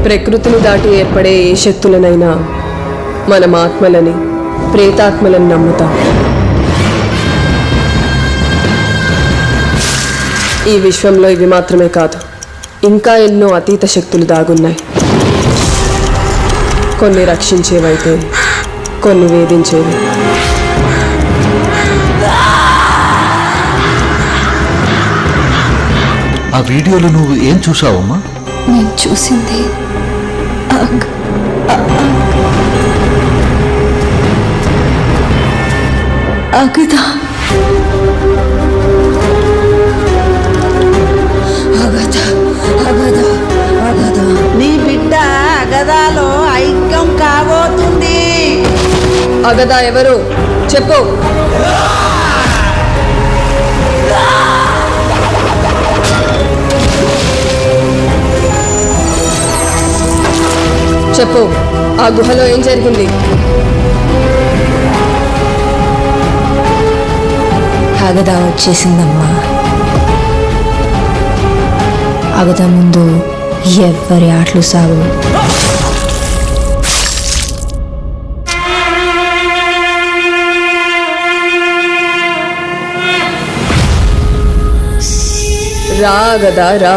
ప్రకృతిని దాటి ఏర్పడే ఏ శక్తులనైనా మనం ఆత్మలని, ప్రేతాత్మలని నమ్ముతాం. ఈ విశ్వంలో ఇవి మాత్రమే కాదు, ఇంకా ఎన్నో అతీత శక్తులు దాగున్నాయి. కొన్ని రక్షించేవైతే కొన్ని వేధించేవి. ఆ వీడియోలో నువ్వు ఏం చూసావమ్మా? నేను చూసింది అగదా. నీ బిడ్డ అగదాలో ఐక్యం కాబోతుంది. అగదా ఎవరు చెప్పు. చెప్పు, ఆ గుహలో ఏం జరిగింది? అగదా వచ్చేసిందమ్మా. అగదా ముందు ఎవ్వరి ఆటలు సాగు. రా అగదా రా.